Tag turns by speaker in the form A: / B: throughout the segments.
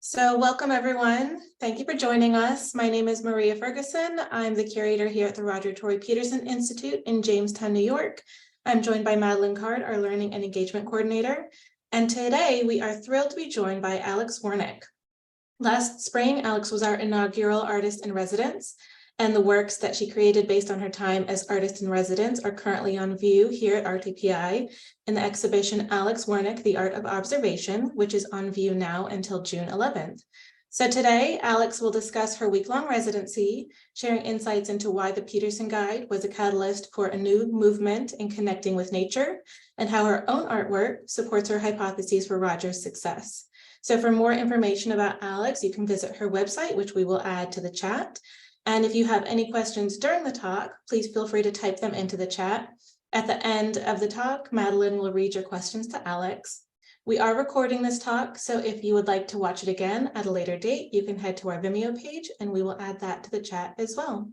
A: So welcome everyone. Thank you for joining us. My name is Maria Ferguson. I'm the curator here at the Roger Tory Peterson Institute in Jamestown, New York. I'm joined by Madeline Card, our Learning and Engagement Coordinator. And today we are thrilled to be joined by Alex Warnick. Last spring, Alex was our inaugural artist in residence, and the works that she created based on her time as artist in residence are currently on view here at RTPI in the exhibition Alex Warnick, The Art of Observation, which is on view now until June 11th. So today, Alex will discuss her week-long residency, sharing insights into why the Peterson Guide was a catalyst for a new movement in connecting with nature, and how her own artwork supports her hypotheses for Roger's success. So for more information about Alex, you can visit her website, which we will add to the chat. And if you have any questions during the talk, please feel free to type them into the chat. At the end of the talk, Madeline will read your questions to Alex. We are recording this talk, so if you would like to watch it again at a later date, you can head to our Vimeo page and we will add that to the chat as well.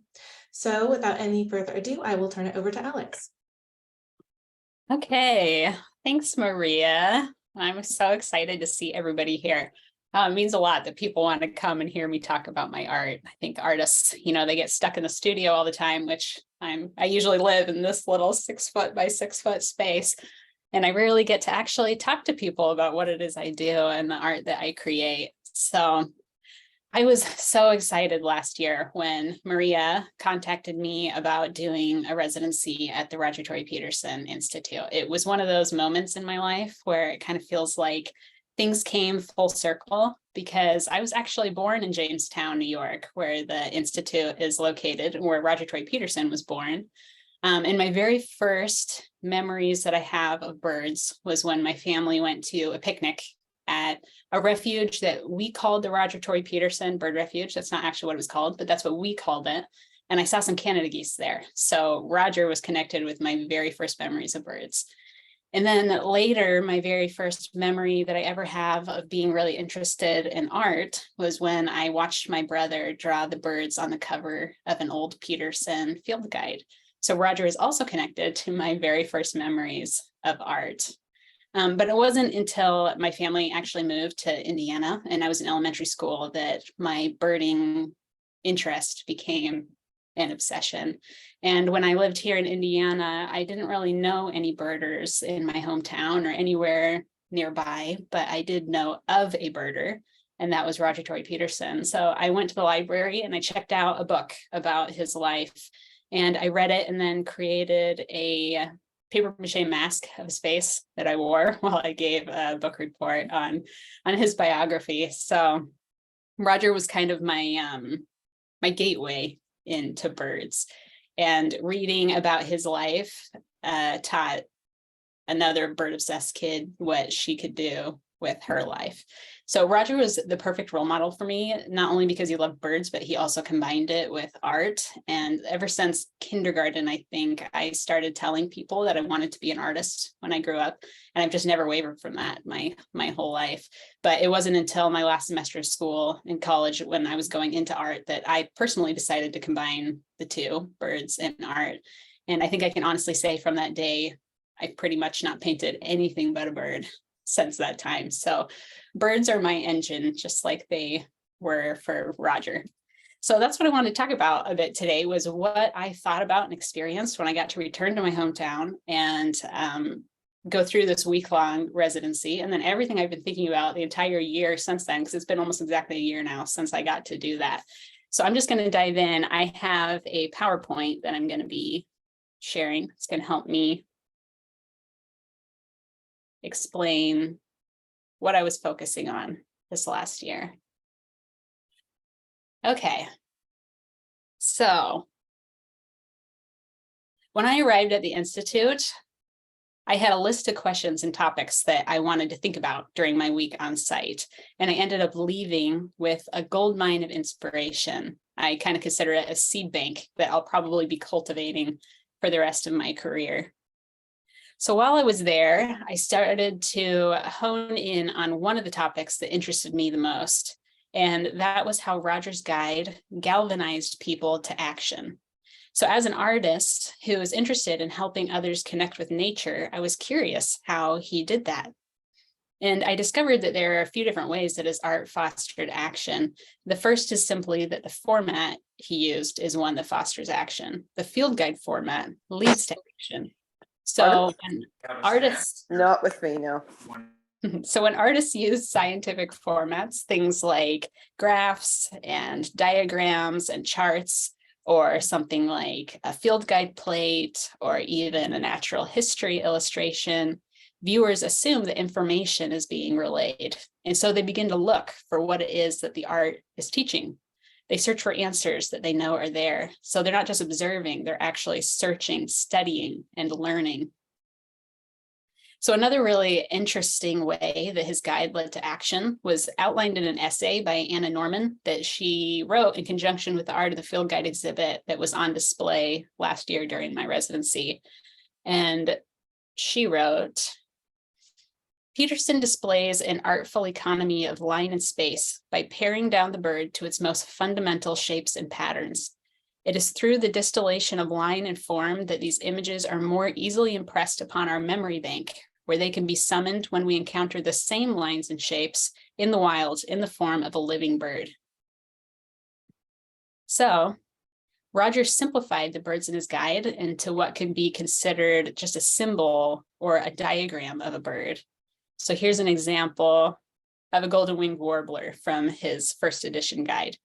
A: So without any further ado, I will turn it over to Alex.
B: Okay, thanks, Maria. I'm so excited to see everybody here. It means a lot that people want to come and hear me talk about my art. I think artists, they get stuck in the studio all the time, which I usually live in this little 6 foot by 6 foot space. And I rarely get to actually talk to people about what it is I do and the art that I create. So I was so excited last year when Maria contacted me about doing a residency at the Roger Tory Peterson Institute. It was one of those moments in my life where it kind of feels like things came full circle, because I was actually born in Jamestown, New York, where the Institute is located, where Roger Tory Peterson was born. And my very first memories that I have of birds was when my family went to a picnic at a refuge that we called the Roger Tory Peterson Bird Refuge. That's not actually what it was called, but that's what we called it. And I saw some Canada geese there. So Roger was connected with my very first memories of birds. And then later, my very first memory that I ever have of being really interested in art was when I watched my brother draw the birds on the cover of an old Peterson field guide. So Roger is also connected to my very first memories of art. But it wasn't until my family actually moved to Indiana and I was in elementary school that my birding interest became an obsession. And when I lived here in Indiana, I didn't really know any birders in my hometown or anywhere nearby, but I did know of a birder, and that was Roger Tory Peterson. So I went to the library and I checked out a book about his life, and I read it and then created a paper mache mask of his face that I wore while I gave a book report on his biography. So Roger was kind of my gateway into birds, and reading about his life taught another bird obsessed kid what she could do with her life. So Roger was the perfect role model for me, not only because he loved birds, but he also combined it with art. And ever since kindergarten, I think I started telling people that I wanted to be an artist when I grew up. And I've just never wavered from that my whole life. But it wasn't until my last semester of school in college, when I was going into art, that I personally decided to combine the two, birds and art. And I think I can honestly say from that day, I've pretty much not painted anything but a bird since that time. So birds are my engine, just like they were for Roger. So that's what I wanted to talk about a bit today, was what I thought about and experienced when I got to return to my hometown and go through this week-long residency, and then everything I've been thinking about the entire year since then, because it's been almost exactly a year now since I got to do that. So I'm just going to dive in. I have a PowerPoint that I'm going to be sharing. It's going to help me explain what I was focusing on this last year. Okay, so when I arrived at the Institute, I had a list of questions and topics that I wanted to think about during my week on site, and I ended up leaving with a gold mine of inspiration. I kind of consider it a seed bank that I'll probably be cultivating for the rest of my career. So while I was there, I started to hone in on one of the topics that interested me the most, and that was how Roger's guide galvanized people to action. So as an artist who was interested in helping others connect with nature, I was curious how he did that. And I discovered that there are a few different ways that his art fostered action. The first is simply that the format he used is one that fosters action. The field guide format leads to action. So when artists,
C: Not with me, no.
B: so when artists use scientific formats, things like graphs and diagrams and charts, or something like a field guide plate, or even a natural history illustration, viewers assume that information is being relayed. And so they begin to look for what it is that the art is teaching. They search for answers that they know are there. So they're not just observing, they're actually searching, studying, and learning. So another really interesting way that his guide led to action was outlined in an essay by Anna Norman that she wrote in conjunction with the Art of the Field Guide exhibit that was on display last year during my residency. And she wrote, Peterson displays an artful economy of line and space by paring down the bird to its most fundamental shapes and patterns. It is through the distillation of line and form that these images are more easily impressed upon our memory bank, where they can be summoned when we encounter the same lines and shapes in the wild in the form of a living bird. So Roger simplified the birds in his guide into what could be considered just a symbol or a diagram of a bird. So here's an example of a golden-winged warbler from his first edition guide.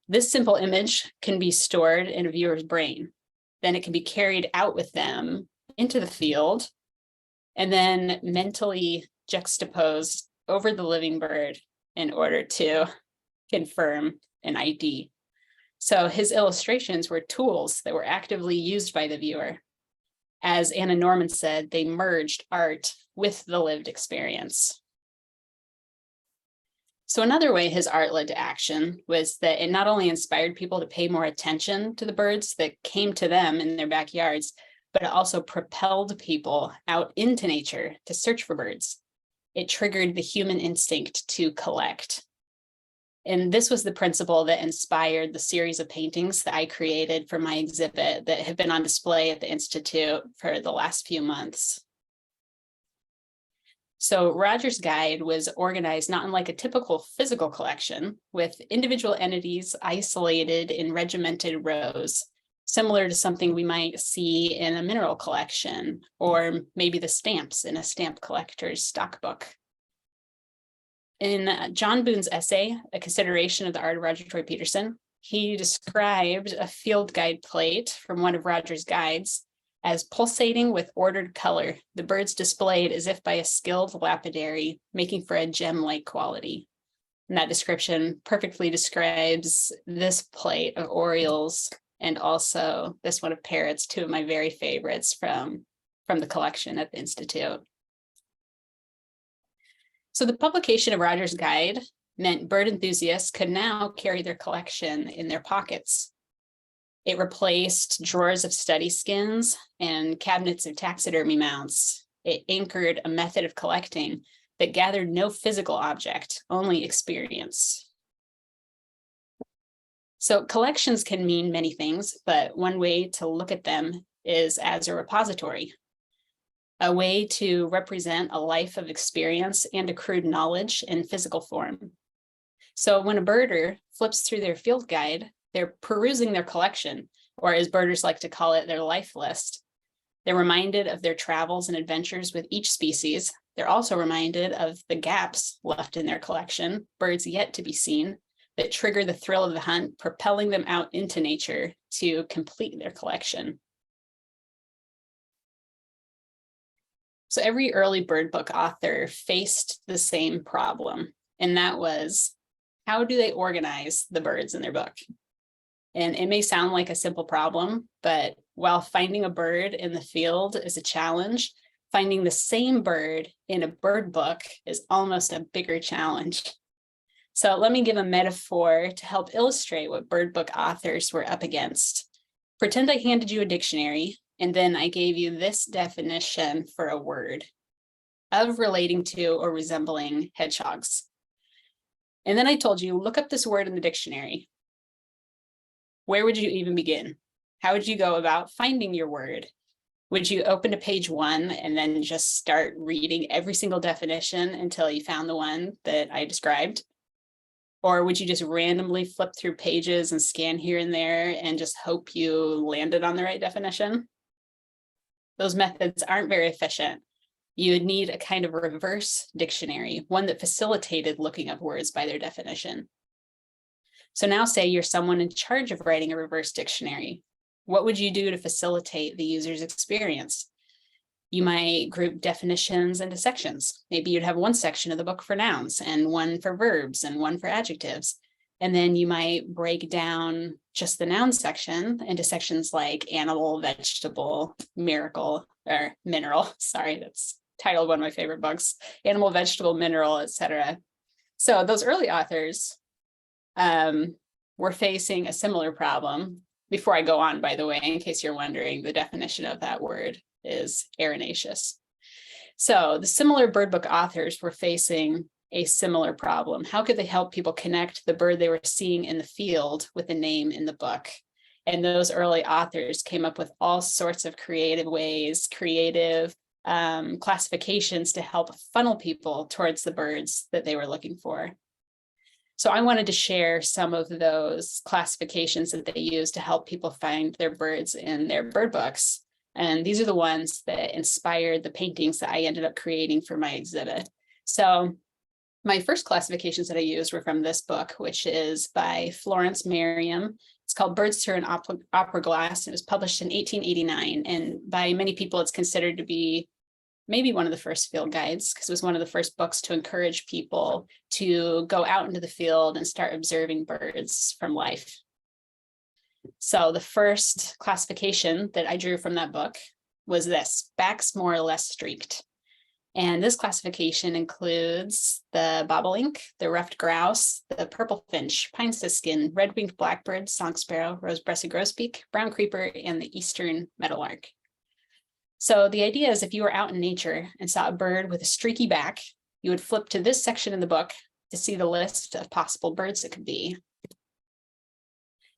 B: This simple image can be stored in a viewer's brain. Then it can be carried out with them into the field and then mentally juxtaposed over the living bird in order to confirm an ID. So his illustrations were tools that were actively used by the viewer. As Anna Norman said, they merged art with the lived experience. So another way his art led to action was that it not only inspired people to pay more attention to the birds that came to them in their backyards, but it also propelled people out into nature to search for birds. It triggered the human instinct to collect. And this was the principle that inspired the series of paintings that I created for my exhibit that have been on display at the Institute for the last few months. So Roger's guide was organized not unlike a typical physical collection, with individual entities isolated in regimented rows, similar to something we might see in a mineral collection, or maybe the stamps in a stamp collector's stockbook. In John Boone's essay, A Consideration of the Art of Roger Tory Peterson, he described a field guide plate from one of Roger's guides as pulsating with ordered color, the birds displayed as if by a skilled lapidary, making for a gem-like quality. And that description perfectly describes this plate of orioles and also this one of parrots, two of my very favorites from the collection at the Institute. So the publication of Roger's guide meant bird enthusiasts could now carry their collection in their pockets. It replaced drawers of study skins and cabinets of taxidermy mounts. It anchored a method of collecting that gathered no physical object, only experience. So collections can mean many things, but one way to look at them is as a repository, a way to represent a life of experience and accrued knowledge in physical form. So when a birder flips through their field guide, they're perusing their collection, or as birders like to call it, their life list. They're reminded of their travels and adventures with each species. They're also reminded of the gaps left in their collection, birds yet to be seen, that trigger the thrill of the hunt, propelling them out into nature to complete their collection. So every early bird book author faced the same problem, and that was, how do they organize the birds in their book? And it may sound like a simple problem, but while finding a bird in the field is a challenge, finding the same bird in a bird book is almost a bigger challenge. So let me give a metaphor to help illustrate what bird book authors were up against. Pretend I handed you a dictionary, and then I gave you this definition for a word: of, relating to, or resembling hedgehogs. And then I told you, look up this word in the dictionary. Where would you even begin? How would you go about finding your word? Would you open to page 1 and then just start reading every single definition until you found the one that I described? Or would you just randomly flip through pages and scan here and there and just hope you landed on the right definition? Those methods aren't very efficient. You would need a kind of reverse dictionary, one that facilitated looking up words by their definition. So now say you're someone in charge of writing a reverse dictionary. What would you do to facilitate the user's experience? You might group definitions into sections. Maybe you'd have one section of the book for nouns and one for verbs and one for adjectives. And then you might break down just the noun section into sections like animal, vegetable, miracle, or mineral. Sorry, that's titled one of my favorite books, animal, vegetable, mineral, etc. So those early authors were facing a similar problem. Before I go on, by the way, in case you're wondering, the definition of that word is erinaceous. So the similar bird book authors were facing a similar problem. How could they help people connect the bird they were seeing in the field with the name in the book? And those early authors came up with all sorts of creative ways, creative classifications to help funnel people towards the birds that they were looking for. So I wanted to share some of those classifications that they use to help people find their birds in their bird books. And these are the ones that inspired the paintings that I ended up creating for my exhibit. So my first classifications that I used were from this book, which is by Florence Merriam. It's called Birds Through an Opera Glass. It was published in 1889. And by many people, it's considered to be maybe one of the first field guides, because it was one of the first books to encourage people to go out into the field and start observing birds from life. So the first classification that I drew from that book was this: backs more or less streaked. And this classification includes the bobolink, the ruffed grouse, the purple finch, pine siskin, red-winged blackbird, song sparrow, rose-breasted grosbeak, brown creeper, and the eastern meadowlark. So the idea is, if you were out in nature and saw a bird with a streaky back, you would flip to this section in the book to see the list of possible birds it could be.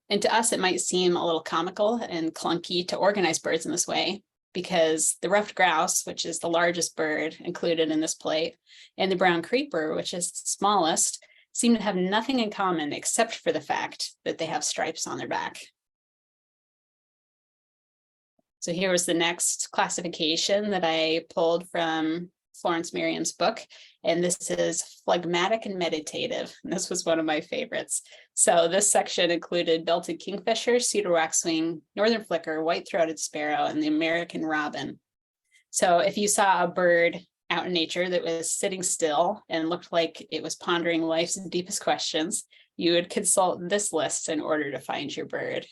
B: And to us, it might seem a little comical and clunky to organize birds in this way, because the ruffed grouse, which is the largest bird included in this plate, and the brown creeper, which is the smallest, seem to have nothing in common except for the fact that they have stripes on their back. So here was the next classification that I pulled from Florence Merriam's book, and this is phlegmatic and meditative. And this was one of my favorites. So this section included belted kingfisher, cedar waxwing, northern flicker, white-throated sparrow, and the American robin. So if you saw a bird out in nature that was sitting still and looked like it was pondering life's deepest questions, you would consult this list in order to find your bird.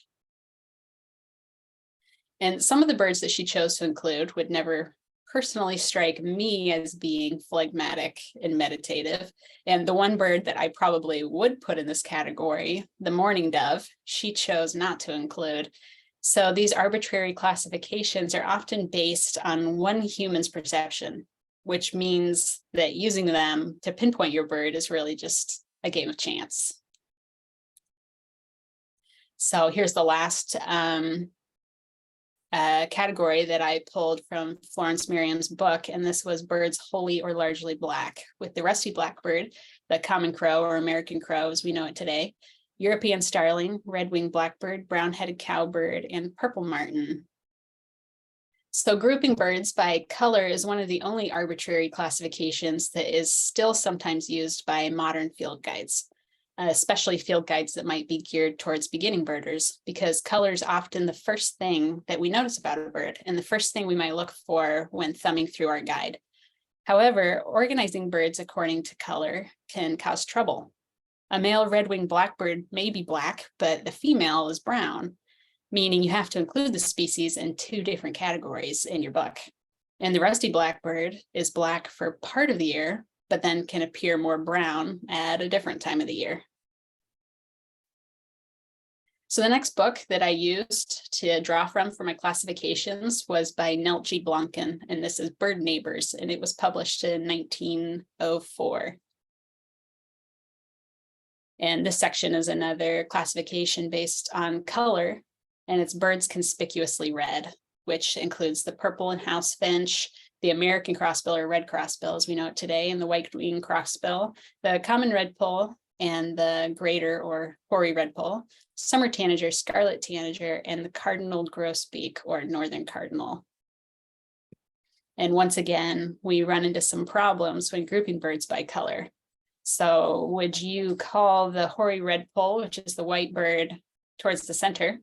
B: And some of the birds that she chose to include would never personally strike me as being phlegmatic and meditative. And the one bird that I probably would put in this category, the mourning dove, she chose not to include. So these arbitrary classifications are often based on one human's perception, which means that using them to pinpoint your bird is really just a game of chance. So here's the last category that I pulled from Florence Merriam's book, and this was birds wholly or largely black, with the rusty blackbird, the common crow or American crow as we know it today, European starling, red-winged blackbird, brown-headed cowbird, and purple martin. So grouping birds by color is one of the only arbitrary classifications that is still sometimes used by modern field guides. Especially field guides that might be geared towards beginning birders, because color is often the first thing that we notice about a bird and the first thing we might look for when thumbing through our guide. However, organizing birds according to color can cause trouble. A male red-winged blackbird may be black, but the female is brown, meaning you have to include the species in two different categories in your book. And the rusty blackbird is black for part of the year, but then can appear more brown at a different time of the year. So the next book that I used to draw from for my classifications was by Nelt G. Blomkin, and this is Bird Neighbors, and it was published in 1904. And this section is another classification based on color, and it's birds conspicuously red. which includes the purple and house finch, the American crossbill or red crossbill as we know it today, and the white-winged crossbill, the common redpoll, and the greater or hoary redpoll, summer tanager, scarlet tanager, and the cardinal grosbeak or northern cardinal. And once again, we run into some problems when grouping birds by color. So would you call the hoary redpoll, which is the white bird towards the center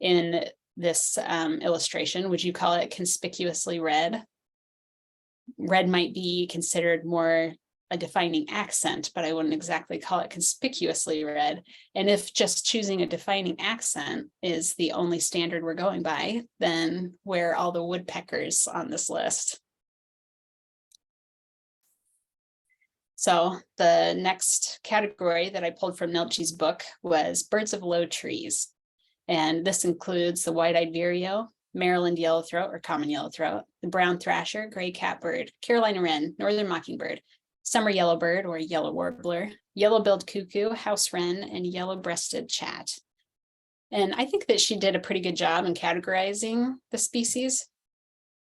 B: in this illustration, would you call it conspicuously red? Red might be considered more a defining accent, but I wouldn't exactly call it conspicuously red. And if just choosing a defining accent is the only standard we're going by, then where are all the woodpeckers on this list? So the next category that I pulled from Neltje's book was birds of low trees. And this includes the white-eyed vireo, Maryland yellowthroat or common yellowthroat, the brown thrasher, gray catbird, Carolina wren, northern mockingbird, summer yellowbird or yellow warbler, yellow-billed cuckoo, house wren, and yellow-breasted chat. And I think that she did a pretty good job in categorizing the species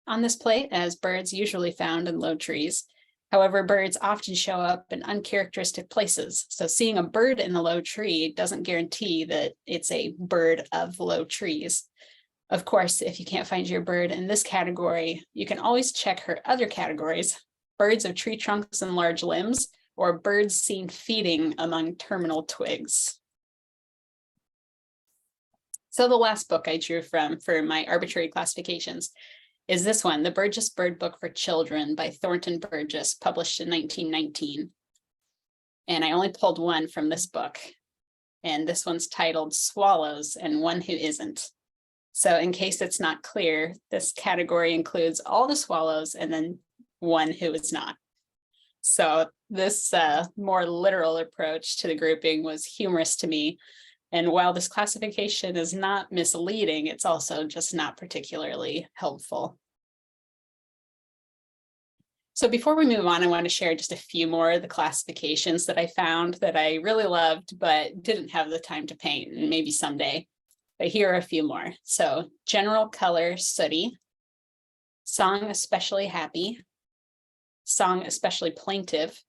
B: on this plate as birds usually found in low trees. However, birds often show up in uncharacteristic places. So seeing a bird in a low tree doesn't guarantee that it's a bird of low trees. Of course, if you can't find your bird in this category, you can always check her other categories: birds of tree trunks and large limbs, or birds seen feeding among terminal twigs. So the last book I drew from for my arbitrary classifications is this one, The Burgess Bird Book for Children by Thornton Burgess, published in 1919. And I only pulled one from this book. And this one's titled Swallows and One Who Isn't. So in case it's not clear, this category includes all the swallows and then one who is not. So this more literal approach to the grouping was humorous to me. And while this classification is not misleading, it's also just not particularly helpful. So before we move on, I want to share just a few more of the classifications that I found that I really loved, but didn't have the time to paint, and maybe someday. But here are a few more. So general color, sooty, song especially happy, song especially plaintive,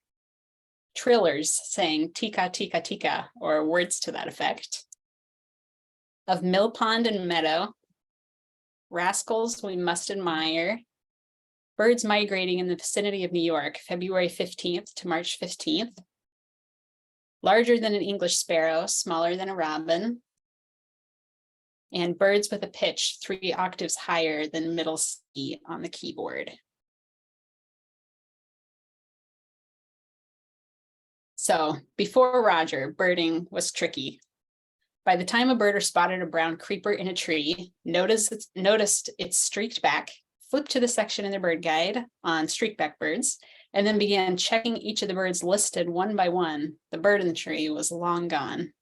B: trillers saying tika, tika, tika, or words to that effect, of mill pond and meadow, rascals we must admire, birds migrating in the vicinity of New York, February 15th to March 15th, larger than an English sparrow, smaller than a robin, and birds with a pitch 3 octaves higher than middle C on the keyboard. So before Roger, birding was tricky. By the time a birder spotted a brown creeper in a tree, noticed its streaked back, flipped to the section in the bird guide on streakback birds, and then began checking each of the birds listed one by one, the bird in the tree was long gone.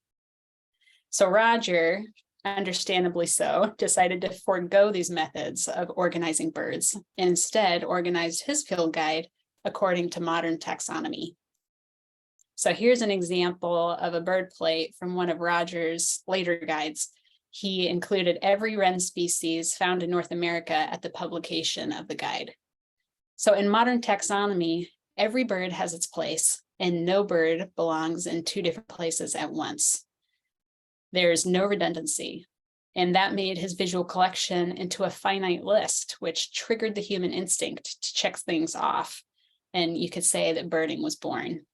B: So Roger, understandably so, decided to forego these methods of organizing birds and instead organized his field guide according to modern taxonomy. So here's an example of a bird plate from one of Roger's later guides. He included every wren species found in North America at the publication of the guide. So in modern taxonomy, every bird has its place and no bird belongs in 2 different places at once. There's no redundancy, and that made his visual collection into a finite list, which triggered the human instinct to check things off. And you could say that birding was born.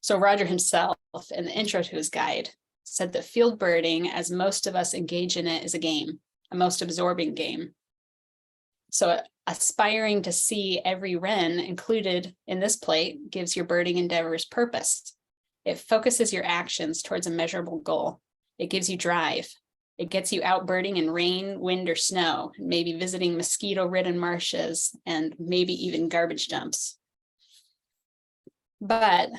B: So Roger himself, in the intro to his guide, said that field birding, as most of us engage in it, is a game, a most absorbing game. So aspiring to see every wren included in this plate gives your birding endeavors purpose. It focuses your actions towards a measurable goal. It gives you drive. It gets you out birding in rain, wind, or snow, maybe visiting mosquito-ridden marshes, and maybe even garbage dumps. But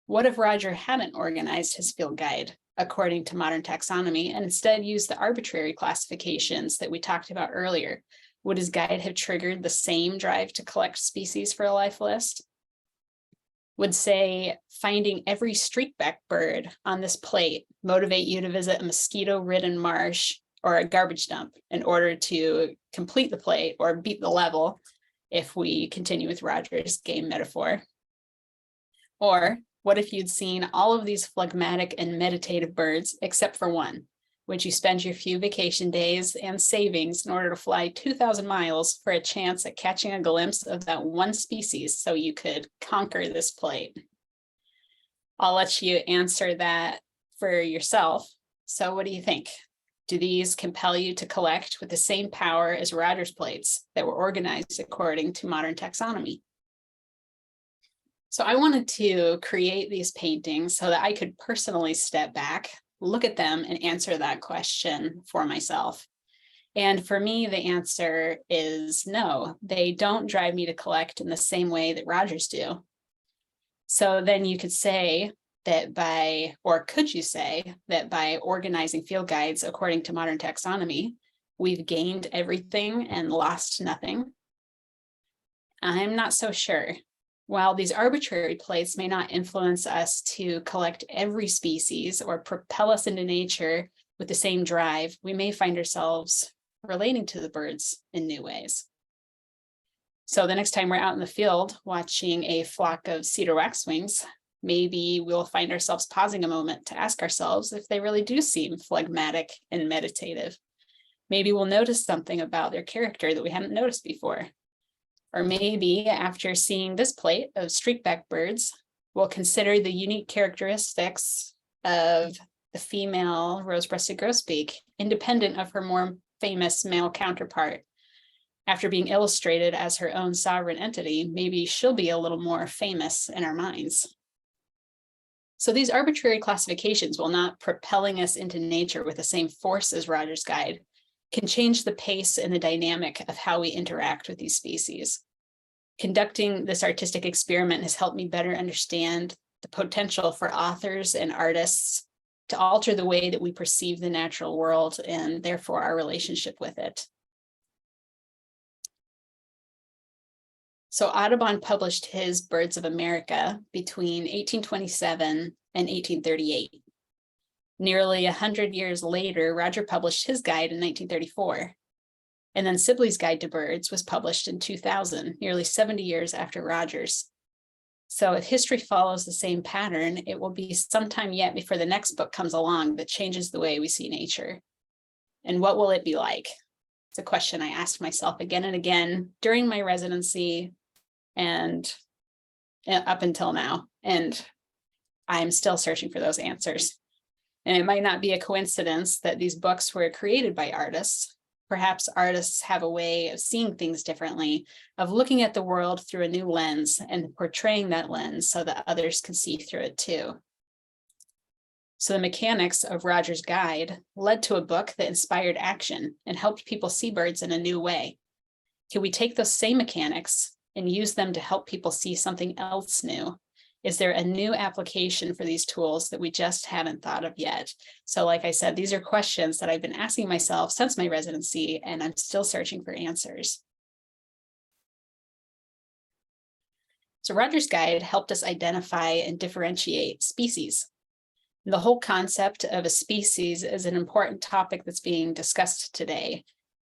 B: what if Roger hadn't organized his field guide according to modern taxonomy and instead used the arbitrary classifications that we talked about earlier? Would his guide have triggered the same drive to collect species for a life list? Would, say, finding every streakback bird on this plate motivate you to visit a mosquito-ridden marsh or a garbage dump in order to complete the plate or beat the level, if we continue with Roger's game metaphor? Or what if you'd seen all of these phlegmatic and meditative birds except for one? Would you spend your few vacation days and savings in order to fly 2,000 miles for a chance at catching a glimpse of that one species so you could conquer this plate? I'll let you answer that for yourself. So what do you think? Do these compel you to collect with the same power as Roger's plates that were organized according to modern taxonomy? So I wanted to create these paintings so that I could personally step back, look at them, and answer that question for myself. And for me, the answer is no, they don't drive me to collect in the same way that Roger's do. So then you could say that could you say that by organizing field guides according to modern taxonomy, we've gained everything and lost nothing? I'm not so sure. While these arbitrary plates may not influence us to collect every species or propel us into nature with the same drive, we may find ourselves relating to the birds in new ways. So the next time we're out in the field watching a flock of cedar waxwings, maybe we'll find ourselves pausing a moment to ask ourselves if they really do seem phlegmatic and meditative. Maybe we'll notice something about their character that we hadn't noticed before. Or maybe after seeing this plate of streakback birds, we'll consider the unique characteristics of the female rose-breasted grosbeak, independent of her more famous male counterpart. After being illustrated as her own sovereign entity, maybe she'll be a little more famous in our minds. So these arbitrary classifications, while not propelling us into nature with the same force as Roger's guide, can change the pace and the dynamic of how we interact with these species. Conducting this artistic experiment has helped me better understand the potential for authors and artists to alter the way that we perceive the natural world and therefore our relationship with it. So Audubon published his Birds of America between 1827 and 1838. Nearly 100 years later, Roger published his guide in 1934. And then Sibley's Guide to Birds was published in 2000, nearly 70 years after Roger's. So if history follows the same pattern, it will be some time yet before the next book comes along that changes the way we see nature. And what will it be like? It's a question I asked myself again and again during my residency and up until now. And I'm still searching for those answers. And it might not be a coincidence that these books were created by artists. Perhaps artists have a way of seeing things differently, of looking at the world through a new lens and portraying that lens so that others can see through it too. So the mechanics of Roger's guide led to a book that inspired action and helped people see birds in a new way. Can we take those same mechanics and use them to help people see something else new? Is there a new application for these tools that we just haven't thought of yet? So like I said, these are questions that I've been asking myself since my residency, and I'm still searching for answers. So Roger's guide helped us identify and differentiate species. The whole concept of a species is an important topic that's being discussed today.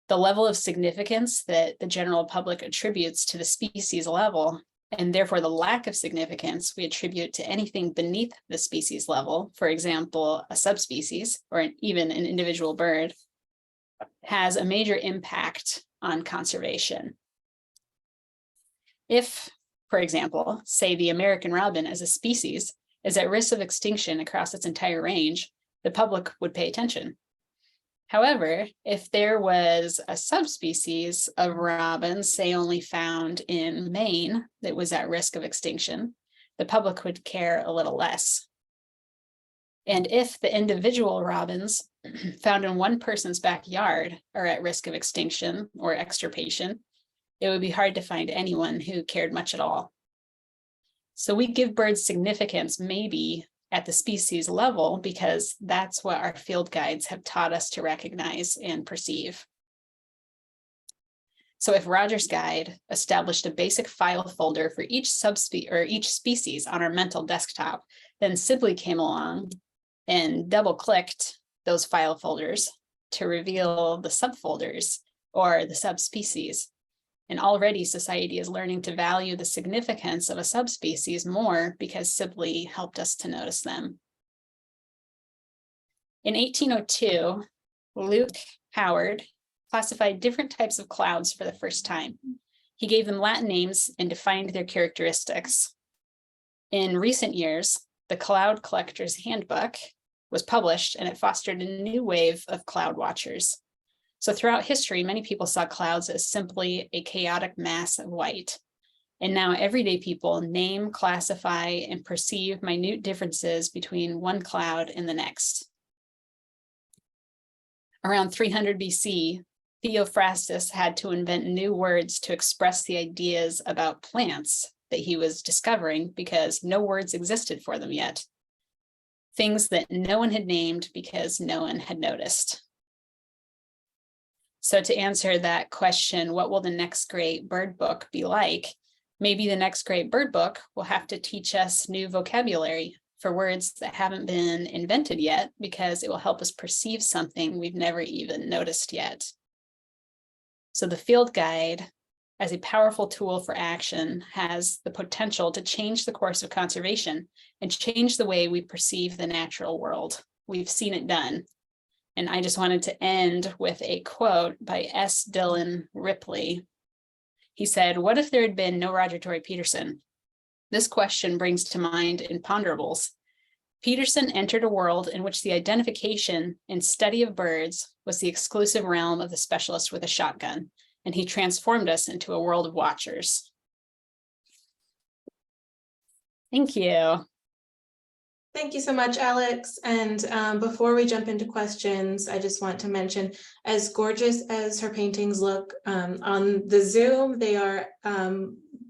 B: The level of significance that the general public attributes to the species level, and therefore the lack of significance we attribute to anything beneath the species level, for example, a subspecies or even an individual bird, has a major impact on conservation. If, for example, say the American robin as a species is at risk of extinction across its entire range, the public would pay attention. However, if there was a subspecies of robins, say only found in Maine, that was at risk of extinction, the public would care a little less. And if the individual robins found in one person's backyard are at risk of extinction or extirpation, it would be hard to find anyone who cared much at all. So we give birds significance maybe at the species level because that's what our field guides have taught us to recognize and perceive. So if Roger's guide established a basic file folder for each species on our mental desktop, then Sibley came along and double-clicked those file folders to reveal the subfolders or the subspecies. And already society is learning to value the significance of a subspecies more because Sibley helped us to notice them. In 1802, Luke Howard classified different types of clouds for the first time. He gave them Latin names and defined their characteristics. In recent years, the Cloud Collector's Handbook was published, and it fostered a new wave of cloud watchers. So throughout history, many people saw clouds as simply a chaotic mass of white. And now everyday people name, classify, and perceive minute differences between one cloud and the next. Around 300 BC, Theophrastus had to invent new words to express the ideas about plants that he was discovering because no words existed for them yet. Things that no one had named because no one had noticed. So to answer that question, what will the next great bird book be like? Maybe the next great bird book will have to teach us new vocabulary for words that haven't been invented yet, because it will help us perceive something we've never even noticed yet. So the field guide, as a powerful tool for action, has the potential to change the course of conservation and change the way we perceive the natural world. We've seen it done. And I just wanted to end with a quote by S. Dillon Ripley. He said, "What if there had been no Roger Tory Peterson? This question brings to mind imponderables. Peterson entered a world in which the identification and study of birds was the exclusive realm of the specialist with a shotgun, and he transformed us into a world of watchers." Thank you.
A: Thank you so much, Alex. And before we jump into questions, I just want to mention, as gorgeous as her paintings look on the Zoom, they are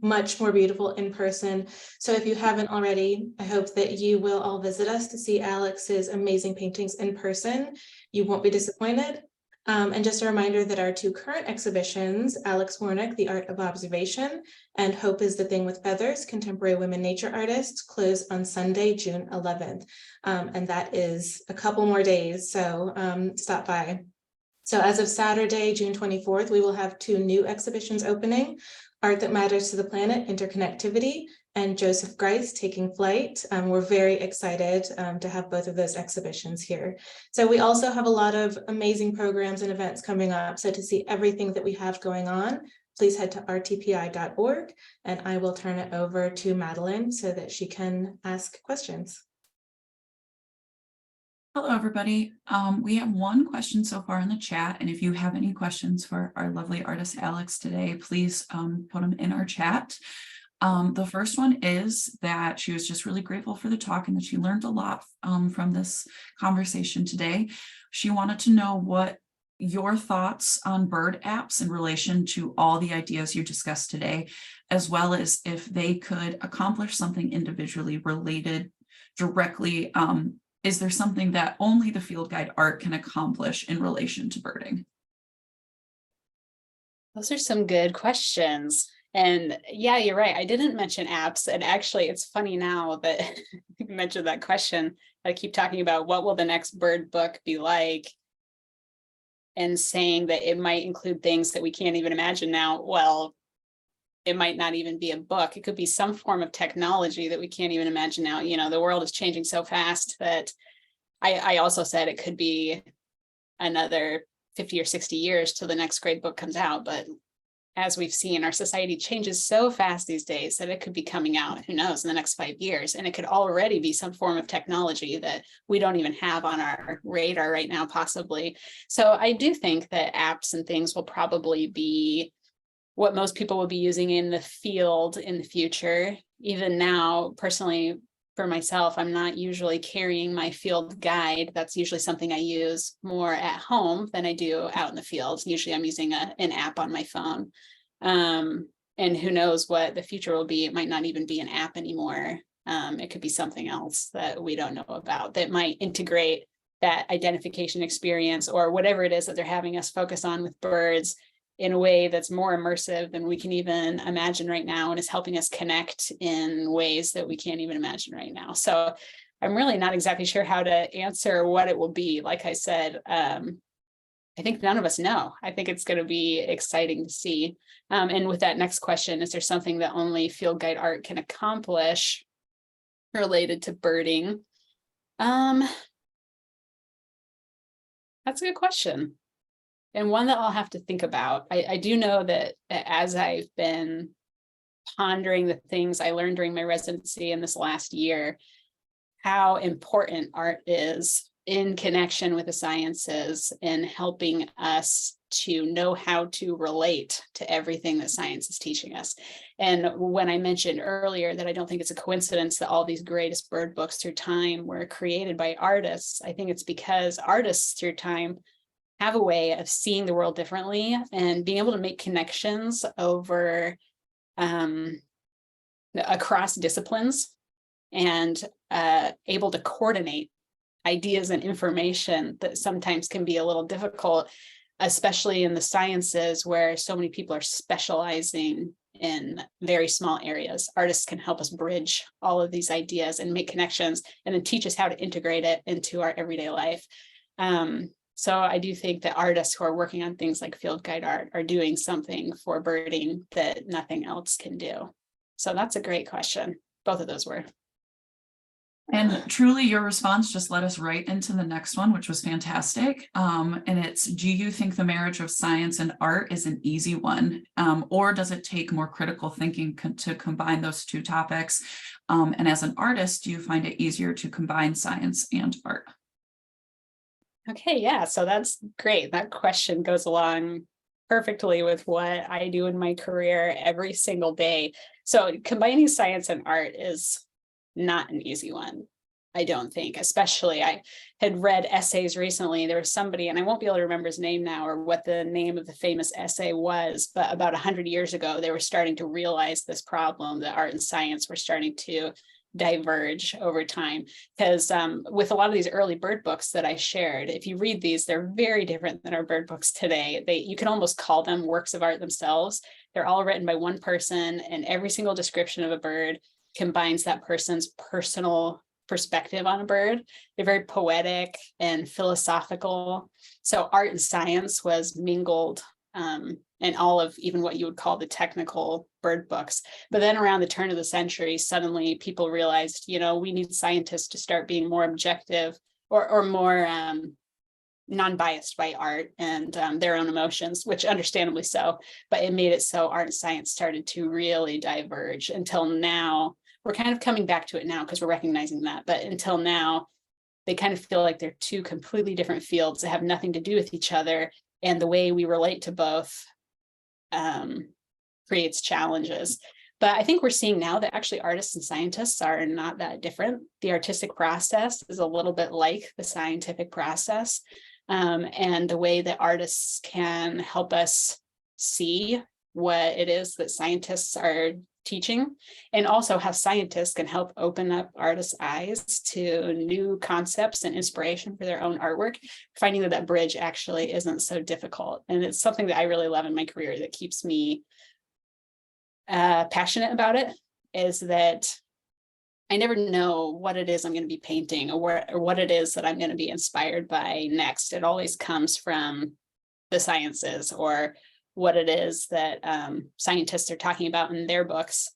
A: much more beautiful in person. So if you haven't already, I hope that you will all visit us to see Alex's amazing paintings in person. You won't be disappointed. And just a reminder that our two current exhibitions, Alex Warnick, The Art of Observation, and Hope is the Thing with Feathers, Contemporary Women Nature Artists, close on Sunday, June 11th. And that is a couple more days, so stop by. So as of Saturday, June 24th, we will have two new exhibitions opening: Art That Matters to the Planet, Interconnectivity, and Joseph Grice, Taking Flight. We're very excited to have both of those exhibitions here. So we also have a lot of amazing programs and events coming up. So to see everything that we have going on, please head to rtpi.org, and I will turn it over to Madeline so that she can ask questions.
C: Hello, everybody. We have one question so far in the chat, and if you have any questions for our lovely artist Alex today, please put them in our chat. The first one is that she was just really grateful for the talk and that she learned a lot from this conversation today. She wanted to know what your thoughts on bird apps in relation to all the ideas you discussed today, as well as if they could accomplish something individually related directly. Is there something that only the field guide art can accomplish in relation to birding?
B: Those are some good questions. And yeah, you're right. I didn't mention apps. And actually, it's funny now that you mentioned that question. I keep talking about what will the next bird book be like, and saying that it might include things that we can't even imagine now. Well, it might not even be a book. It could be some form of technology that we can't even imagine now. You know, the world is changing so fast that I also said it could be another 50 or 60 years till the next great book comes out. But as we've seen, our society changes so fast these days that it could be coming out, who knows, in the next 5 years. And it could already be some form of technology that we don't even have on our radar right now, possibly. So I do think that apps and things will probably be what most people will be using in the field in the future. Even now, personally, for myself, I'm not usually carrying my field guide. That's usually something I use more at home than I do out in the field. Usually I'm using an app on my phone. And who knows what the future will be. It might not even be an app anymore. It could be something else that we don't know about that might integrate that identification experience or whatever it is that they're having us focus on with birds in a way that's more immersive than we can even imagine right now, and is helping us connect in ways that we can't even imagine right now. So I'm really not exactly sure how to answer what it will be. Like I said, I think none of us know. I think it's going to be exciting to see. And with that next question, is there something that only field guide art can accomplish related to birding? That's a good question. And one that I'll have to think about. I do know that as I've been pondering the things I learned during my residency in this last year, how important art is in connection with the sciences and helping us to know how to relate to everything that science is teaching us. And when I mentioned earlier that I don't think it's a coincidence that all these greatest bird books through time were created by artists, I think it's because artists through time have a way of seeing the world differently and being able to make connections over across disciplines and able to coordinate ideas and information that sometimes can be a little difficult, especially in the sciences where so many people are specializing in very small areas. Artists can help us bridge all of these ideas and make connections and then teach us how to integrate it into our everyday life. So I do think that artists who are working on things like field guide art are doing something for birding that nothing else can do. So that's a great question. Both of those were.
C: And truly your response just led us right into the next one, which was fantastic. And it's, do you think the marriage of science and art is an easy one? Or does it take more critical thinking to combine those two topics? And as an artist, do you find it easier to combine science and art?
B: Okay, yeah, so that's great. That question goes along perfectly with what I do in my career every single day. So combining science and art is not an easy one, I don't think. Especially, I had read essays recently. There was somebody, and I won't be able to remember his name now or what the name of the famous essay was, but about 100 years ago, they were starting to realize this problem that art and science were starting to diverge over time. Because with a lot of these early bird books that I shared, if you read these, they're very different than our bird books today. You can almost call them works of art themselves. They're all written by one person, and every single description of a bird combines that person's personal perspective on a bird. They're very poetic and philosophical. So art and science was mingled in all of even what you would call the technical bird books. But then around the turn of the century, suddenly people realized, we need scientists to start being more objective or more non-biased by art and their own emotions, which understandably so, but it made it so art and science started to really diverge until now. We're kind of coming back to it now because we're recognizing that, but until now, they kind of feel like they're two completely different fields that have nothing to do with each other. And the way we relate to both creates challenges. But I think we're seeing now that actually artists and scientists are not that different. The artistic process is a little bit like the scientific process. And the way that artists can help us see what it is that scientists are teaching, and also how scientists can help open up artists' eyes to new concepts and inspiration for their own artwork, finding that bridge actually isn't so difficult. And it's something that I really love in my career that keeps me passionate about it, is that I never know what it is I'm going to be painting or what it is that I'm going to be inspired by next. It always comes from the sciences or what it is that scientists are talking about in their books.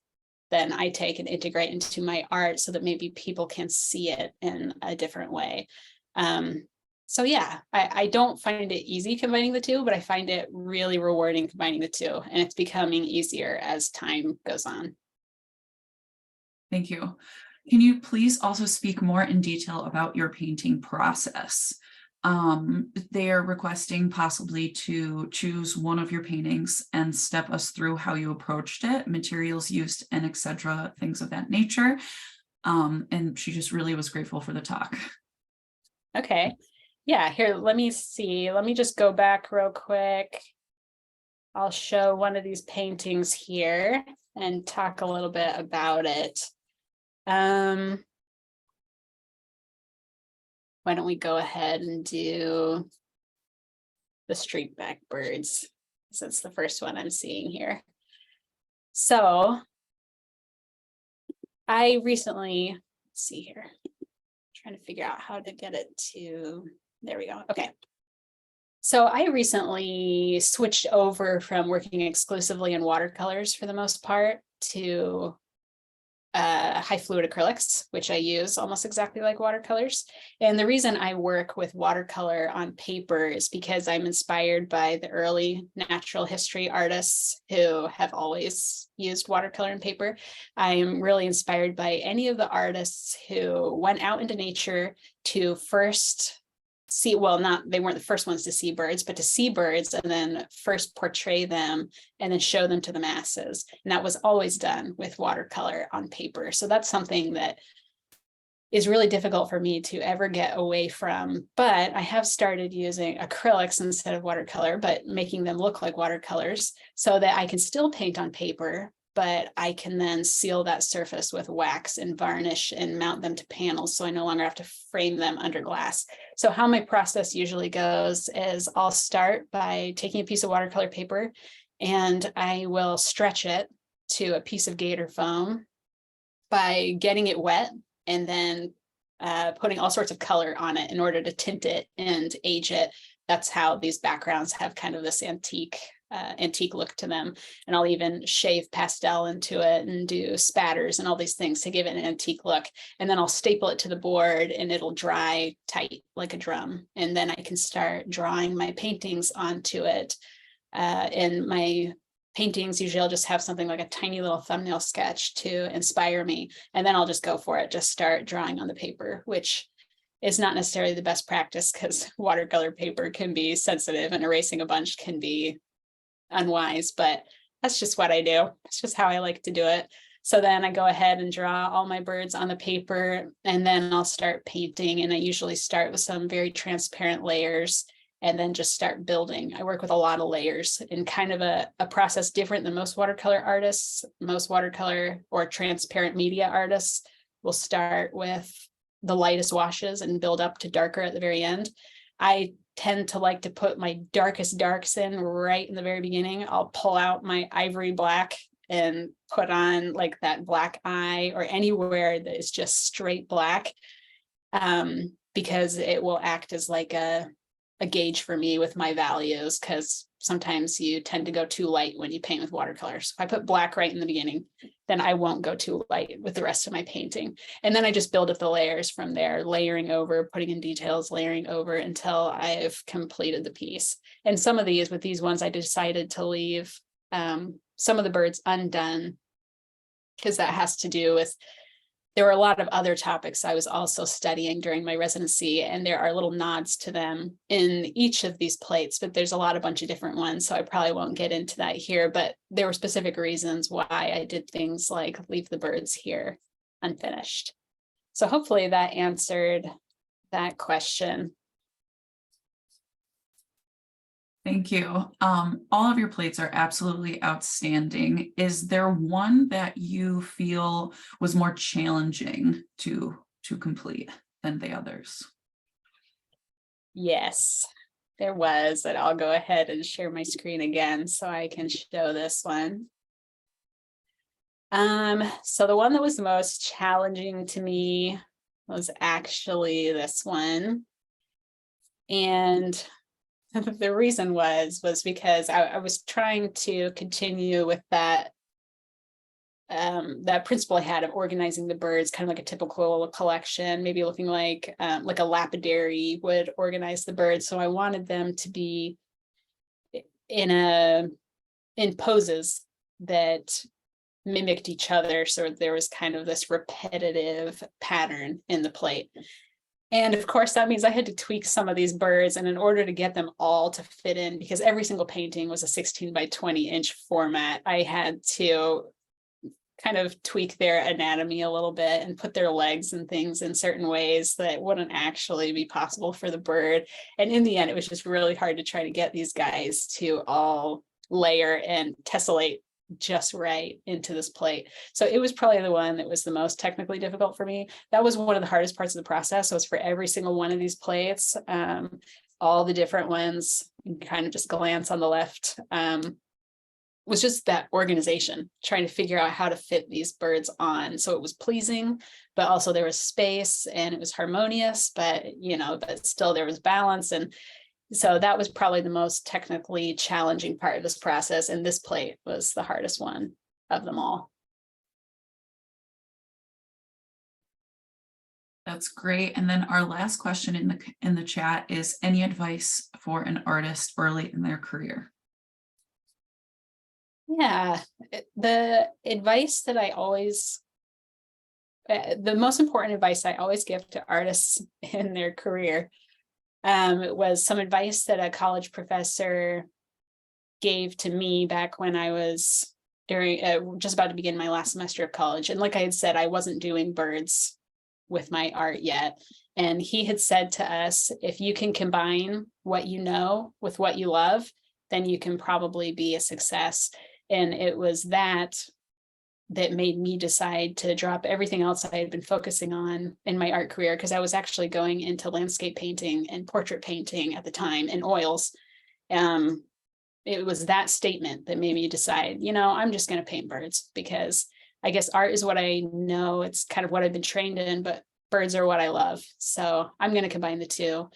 B: Then I take and integrate into my art so that maybe people can see it in a different way. So yeah, I don't find it easy combining the two, but I find it really rewarding combining the two. And it's becoming easier as time goes on.
C: Thank you. Can you please also speak more in detail about your painting process? They are requesting possibly to choose one of your paintings and step us through how you approached it, materials used, and etc., things of that nature. And she just really was grateful for the talk.
B: Okay. Yeah, here, let me see. Let me just go back real quick. I'll show one of these paintings here and talk a little bit about it. Why don't we go ahead and do the streakback birds, because that's the first one I'm seeing here. So I recently, let's see here, trying to figure out how to get it to, there we go. Okay. So I recently switched over from working exclusively in watercolors for the most part to high fluid acrylics, which I use almost exactly like watercolors. And the reason I work with watercolor on paper is because I'm inspired by the early natural history artists who have always used watercolor and paper. I am really inspired by any of the artists who went out into nature to first see, well, not, they weren't the first ones to see birds, but to see birds and then first portray them and then show them to the masses. And that was always done with watercolor on paper. So that's something that is really difficult for me to ever get away from. But I have started using acrylics instead of watercolor, but making them look like watercolors so that I can still paint on paper, but I can then seal that surface with wax and varnish and mount them to panels, so I no longer have to frame them under glass. So how my process usually goes is I'll start by taking a piece of watercolor paper and I will stretch it to a piece of gator foam by getting it wet and then putting all sorts of color on it in order to tint it and age it. That's how these backgrounds have kind of this antique look to them. And I'll even shave pastel into it and do spatters and all these things to give it an antique look. And then I'll staple it to the board and it'll dry tight like a drum. And then I can start drawing my paintings onto it. And my paintings, usually I'll just have something like a tiny little thumbnail sketch to inspire me. And then I'll just go for it, just start drawing on the paper, which is not necessarily the best practice because watercolor paper can be sensitive and erasing a bunch can be unwise, but that's just what I do. It's just how I like to do it. So then I go ahead and draw all my birds on the paper and then I'll start painting. And I usually start with some very transparent layers and then just start building. I work with a lot of layers in kind of a process different than most watercolor artists. Most watercolor or transparent media artists will start with the lightest washes and build up to darker at the very end. I tend to like to put my darkest darks in right in the very beginning. I'll pull out my ivory black and put on like that black eye or anywhere that is just straight black, because it will act as like a gauge for me with my values, because sometimes you tend to go too light when you paint with watercolors. If I put black right in the beginning, then I won't go too light with the rest of my painting. And then I just build up the layers from there, layering over, putting in details, layering over until I've completed the piece. And some of these, with these ones, I decided to leave some of the birds undone because that has to do with, there were a lot of other topics I was also studying during my residency, and there are little nods to them in each of these plates, but there's a bunch of different ones. So I probably won't get into that here, but there were specific reasons why I did things like leave the birds here unfinished. So hopefully that answered that question.
C: Thank you. All of your plates are absolutely outstanding. Is there one that you feel was more challenging to complete than the others?
B: Yes, there was, and I'll go ahead and share my screen again so I can show this one. So the one that was the most challenging to me was actually this one. And the reason was because I was trying to continue with that principle I had of organizing the birds, kind of like a typical collection, maybe looking like a lapidary would organize the birds. So I wanted them to be in poses that mimicked each other. So there was kind of this repetitive pattern in the plate. And of course, that means I had to tweak some of these birds. And in order to get them all to fit in, because every single painting was a 16 by 20 inch format, I had to kind of tweak their anatomy a little bit and put their legs and things in certain ways that wouldn't actually be possible for the bird. And in the end, it was just really hard to try to get these guys to all layer and tessellate just right into this plate. So it was probably the one that was the most technically difficult for me. That was one of the hardest parts of the process. So it's for every single one of these plates, all the different ones, you can kind of just glance on the left, was just that organization, trying to figure out how to fit these birds on. So it was pleasing, but also there was space and it was harmonious, but but still there was balance. And So that was probably the most technically challenging part of this process. And this plate was the hardest one of them all.
C: That's great. And then our last question in the chat is, any advice for an artist early in their career?
B: Yeah, the advice that I always, the most important advice I always give to artists in their career was some advice that a college professor gave to me back when I was during just about to begin my last semester of college. And like I had said, I wasn't doing birds with my art yet. And he had said to us, if you can combine what you know with what you love, then you can probably be a success. And it was that made me decide to drop everything else I had been focusing on in my art career, because I was actually going into landscape painting and portrait painting at the time and oils. It was that statement that made me decide, I'm just going to paint birds, because I guess art is what I know. It's kind of what I've been trained in, but birds are what I love. So I'm going to combine the two.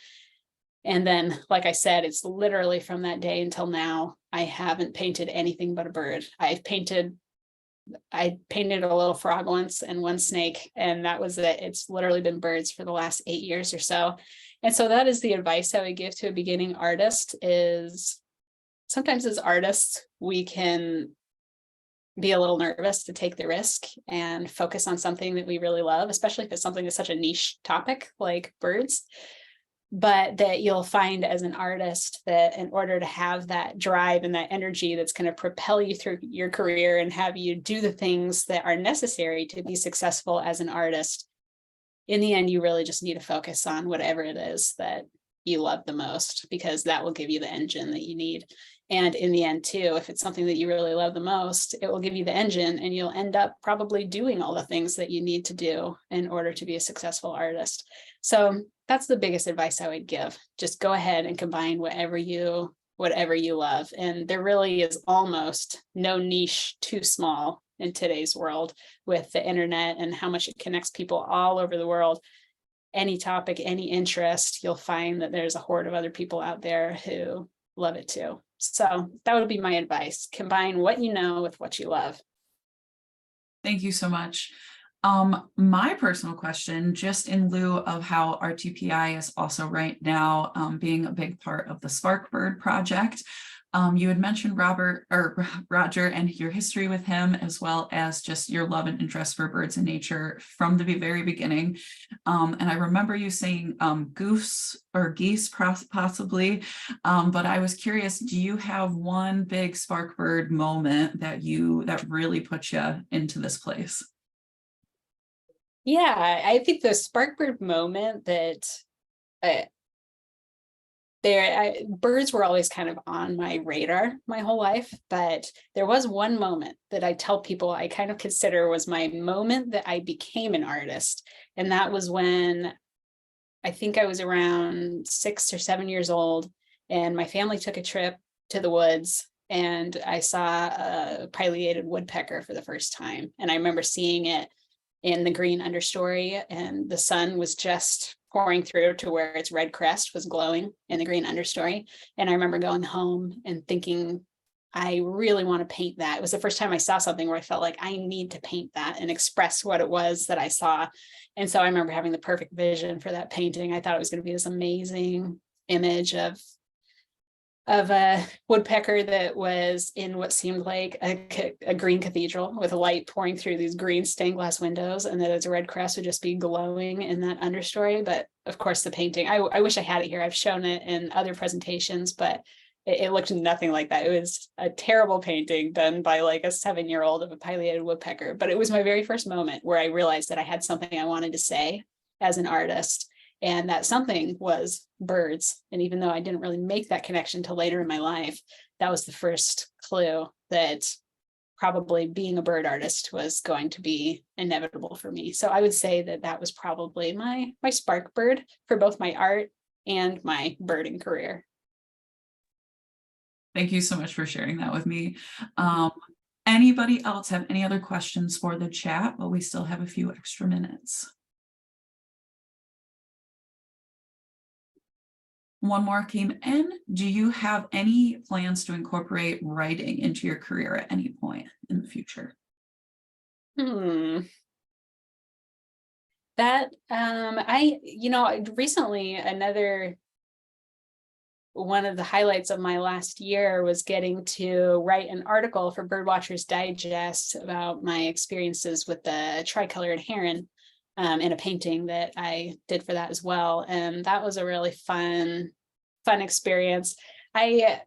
B: And then, like I said, it's literally from that day until now, I haven't painted anything but a bird. I painted a little frog once and one snake, and that was it. It's literally been birds for the last 8 years or so. And so that is the advice I would give to a beginning artist, is sometimes as artists, we can be a little nervous to take the risk and focus on something that we really love, especially if it's something that's such a niche topic like birds. But that you'll find as an artist that in order to have that drive and that energy that's going to propel you through your career and have you do the things that are necessary to be successful as an artist, in the end, you really just need to focus on whatever it is that you love the most, because that will give you the engine that you need. And in the end, too, if it's something that you really love the most, it will give you the engine, and you'll end up probably doing all the things that you need to do in order to be a successful artist. So that's the biggest advice I would give. Just go ahead and combine whatever you love. And there really is almost no niche too small in today's world with the internet and how much it connects people all over the world. Any topic, any interest, you'll find that there's a horde of other people out there who love it too. So that would be my advice. Combine what you know with what you love.
C: Thank you so much. My personal question, just in lieu of how RTPI is also right now being a big part of the Sparkbird project. You had mentioned Roger and your history with him, as well as just your love and interest for birds and nature from the very beginning. And I remember you saying goose or geese possibly, but I was curious, do you have one big Sparkbird moment that really put you into this place?
B: Yeah, I think the Sparkbird moment that birds were always kind of on my radar my whole life, but there was one moment that I tell people I kind of consider was my moment that I became an artist. And that was when I think I was around 6 or 7 years old, and my family took a trip to the woods, and I saw a pileated woodpecker for the first time. And I remember seeing it in the green understory, and the sun was just pouring through to where its red crest was glowing in the green understory. And I remember going home and thinking, I really want to paint that. It was the first time I saw something where I felt like I need to paint that and express what it was that I saw. And so I remember having the perfect vision for that painting. I thought it was going to be this amazing image of a woodpecker that was in what seemed like a green cathedral with a light pouring through these green stained glass windows, and that its red crest would just be glowing in that understory. But of course, the painting, I wish I had it here. I've shown it in other presentations, but it looked nothing like that. It was a terrible painting done by like a 7-year-old of a pileated woodpecker. But it was my very first moment where I realized that I had something I wanted to say as an artist. And that something was birds. And even though I didn't really make that connection till later in my life, that was the first clue that probably being a bird artist was going to be inevitable for me. So I would say that that was probably my spark bird for both my art and my birding career.
C: Thank you so much for sharing that with me. Anybody else have any other questions for the chat? Well, we still have a few extra minutes. One more came in. Do you have any plans to incorporate writing into your career at any point in the future?
B: That recently one of the highlights of my last year was getting to write an article for Birdwatchers Digest about my experiences with the tricolored heron in a painting that I did for that as well. And that was a really fun experience. I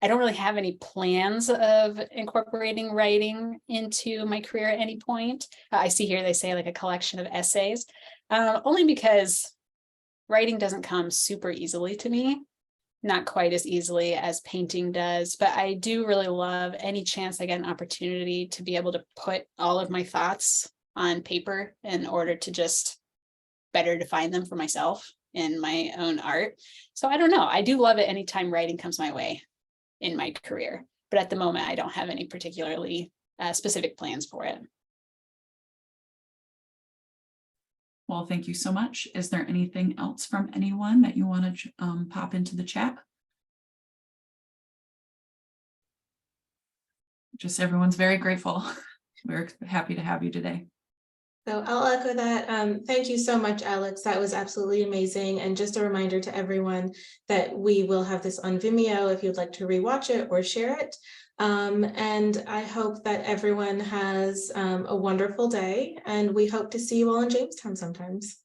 B: don't really have any plans of incorporating writing into my career at any point. I see here they say like a collection of essays, only because writing doesn't come super easily to me, not quite as easily as painting does. But I do really love any chance I get an opportunity to be able to put all of my thoughts on paper in order to just better define them for myself in my own art. So I don't know. I do love it anytime writing comes my way in my career, but at the moment I don't have any particularly specific plans for it.
C: Well, thank you so much. Is there anything else from anyone that you want to pop into the chat? Just everyone's very grateful. We're happy to have you today.
A: So I'll echo that. Thank you so much, Alex. That was absolutely amazing. And just a reminder to everyone that we will have this on Vimeo if you'd like to rewatch it or share it. And I hope that everyone has a wonderful day, and we hope to see you all in Jamestown sometimes.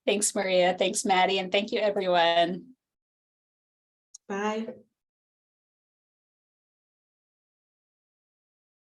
B: Thanks, Maria. Thanks, Maddie. And thank you, everyone.
A: Bye.